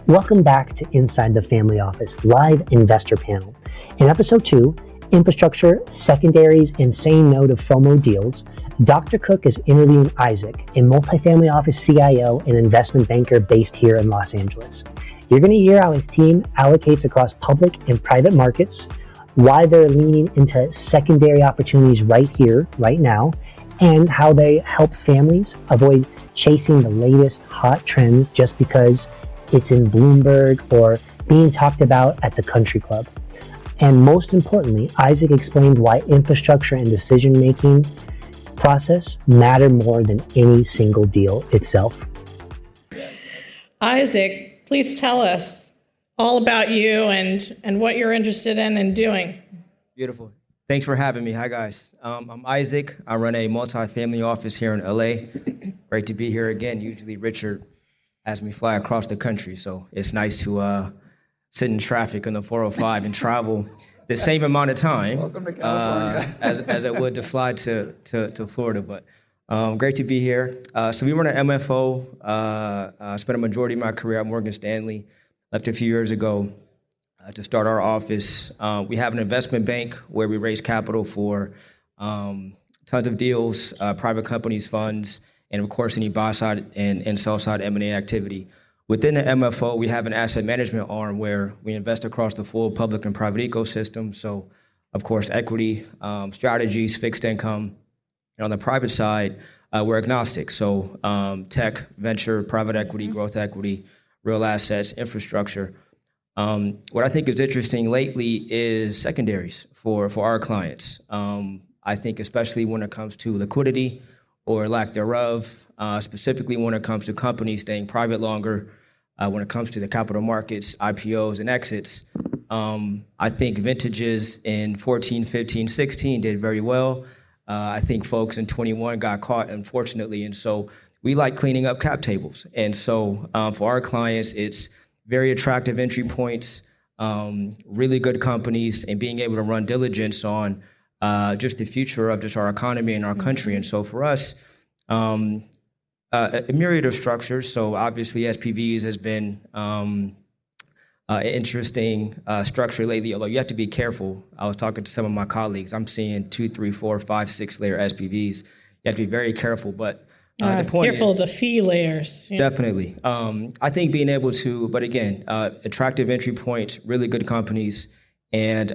Welcome back to Inside the Family Office Live Investor Panel. In episode 2, Infrastructure, Secondaries, and Saying No to FOMO Deals, Dr. Cook is interviewing Isaac, a multifamily office CIO and investment banker based here in Los Angeles. You're going to hear how his team allocates across public and private markets, why they're leaning into secondary opportunities right here, right now, and how they help families avoid chasing the latest hot trends just because it's in Bloomberg or being talked about at the country club. And most importantly, Isaac explains why infrastructure and decision-making process matter more than any single deal itself. Isaac, please tell us all about you and what you're interested in and doing. Beautiful. Thanks for having me. Hi, guys. I'm Isaac. I run a multifamily office here in LA. Great to be here again. Usually Richard has me fly across the country, so it's nice to sit in traffic on the 405 and travel the same amount of time as I would to fly to Florida. But great to be here. So we run an MFO. Spent a majority of my career at Morgan Stanley. Left a few years ago to start our office. We have an investment bank where we raise capital for tons of deals, private companies, funds, and of course any buy-side and sell-side M&A activity. Within the MFO, we have an asset management arm where we invest across the full public and private ecosystem. So, of course, equity, strategies, fixed income. And on the private side, we're agnostic. So tech, venture, private equity, growth equity, real assets, infrastructure. What I think is interesting lately is secondaries for our clients. I think especially when it comes to liquidity or lack thereof, specifically when it comes to companies staying private longer, when it comes to the capital markets, IPOs, and exits. I think vintages in 14, 15, 16 did very well. I think folks in 21 got caught, unfortunately, and so we like cleaning up cap tables. And so for our clients, it's very attractive entry points, really good companies, and being able to run diligence on just the future of just our economy and our country. And so for us, a myriad of structures. So obviously SPVs has been an interesting structure lately, although you have to be careful. I was talking to some of my colleagues. I'm seeing 2, 3, 4, 5, 6 layer SPVs. You have to be very careful, but the point careful is, of the fee layers. Definitely. I think being able to, but again, attractive entry points, really good companies, and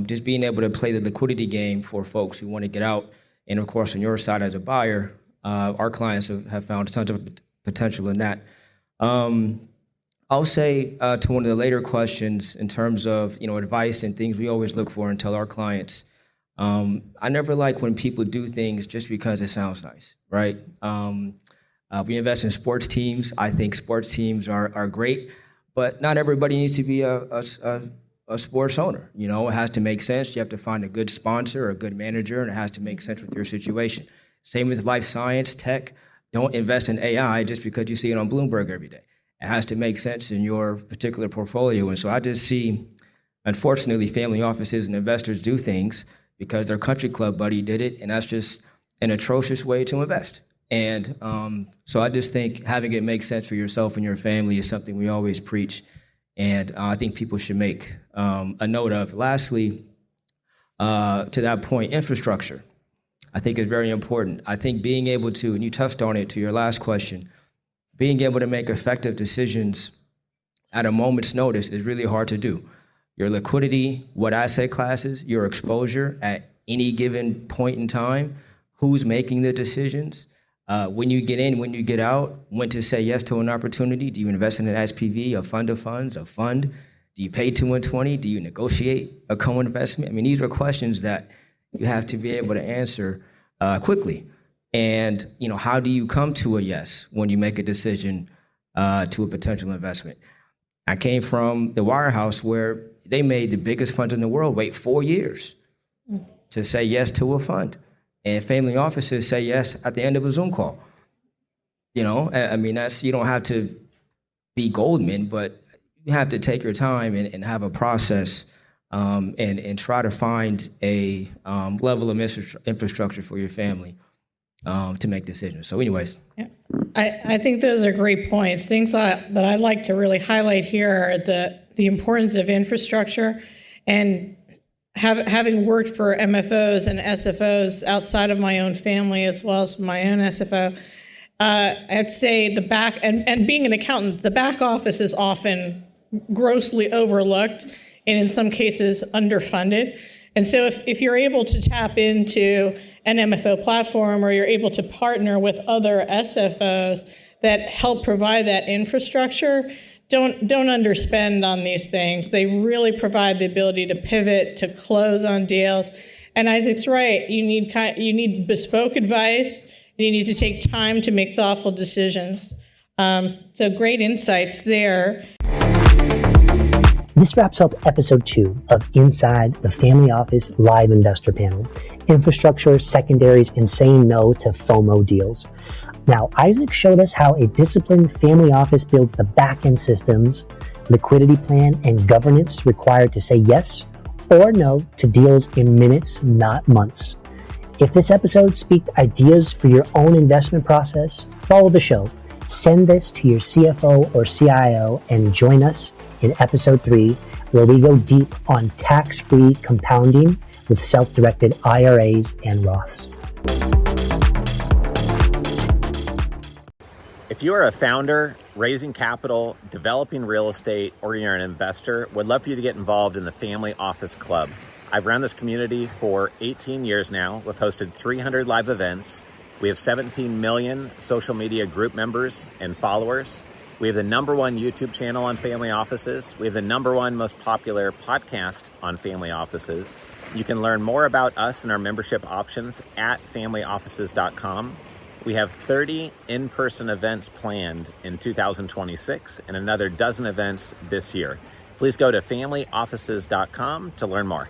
just being able to play the liquidity game for folks who want to get out. And of course, on your side as a buyer, our clients have found tons of potential in that. I'll say to one of the later questions in terms of advice and things we always look for and tell our clients. I never like when people do things just because it sounds nice, right? We invest in sports teams. I think sports teams are great, but not everybody needs to be a sports owner. It has to make sense. You have to find a good sponsor or a good manager, and it has to make sense with your situation. Same with life science, tech. Don't invest in AI just because you see it on Bloomberg every day. It has to make sense in your particular portfolio. And so I just see, unfortunately, family offices and investors do things because their country club buddy did it, and that's just an atrocious way to invest. And so I just think having it make sense for yourself and your family is something we always preach, and I think people should make a note of. Lastly, to that point, infrastructure, I think is very important. I think being able to, and you touched on it to your last question, being able to make effective decisions at a moment's notice is really hard to do. Your liquidity, what asset classes, your exposure at any given point in time, who's making the decisions, when you get in, when you get out, when to say yes to an opportunity. Do you invest in an SPV, a fund of funds, a fund? Do you pay 2 and 20? Do you negotiate a co-investment? I mean, these are questions that you have to be able to answer quickly. And how do you come to a yes when you make a decision to a potential investment? I came from the wirehouse where they made the biggest funds in the world wait 4 years to say yes to a fund. And family offices say yes at the end of a Zoom call. I mean, you don't have to be Goldman, but you have to take your time and have a process and try to find a level of infrastructure for your family. to make decisions. So anyways. Yeah. I think those are great points. Things that I'd like to really highlight here are the importance of infrastructure, and having worked for MFOs and SFOs outside of my own family as well as my own SFO, I have to say and being an accountant, the back office is often grossly overlooked and in some cases underfunded. And so if you're able to tap into an MFO platform, or you're able to partner with other SFOs that help provide that infrastructure, don't underspend on these things. They really provide the ability to pivot, to close on deals. And Isaac's right. You need bespoke advice. You need to take time to make thoughtful decisions. So great insights there. This wraps up episode 2 of Inside the Family Office Live Investor Panel, Infrastructure, Secondaries, and Saying No to FOMO Deals. Now, Isaac showed us how a disciplined family office builds the back-end systems, liquidity plan, and governance required to say yes or no to deals in minutes, not months. If this episode speaked ideas for your own investment process, follow the show. Send this to your CFO or CIO and join us in episode 3, where we go deep on tax-free compounding with self-directed IRAs and Roths. If you are a founder, raising capital, developing real estate, or you're an investor, would love for you to get involved in the Family Office Club. I've run this community for 18 years now. We've hosted 300 live events. We have 17 million social media group members and followers. We have the #1 YouTube channel on family offices. We have the #1 most popular podcast on family offices. You can learn more about us and our membership options at familyoffices.com. We have 30 in-person events planned in 2026 and another dozen events this year. Please go to familyoffices.com to learn more.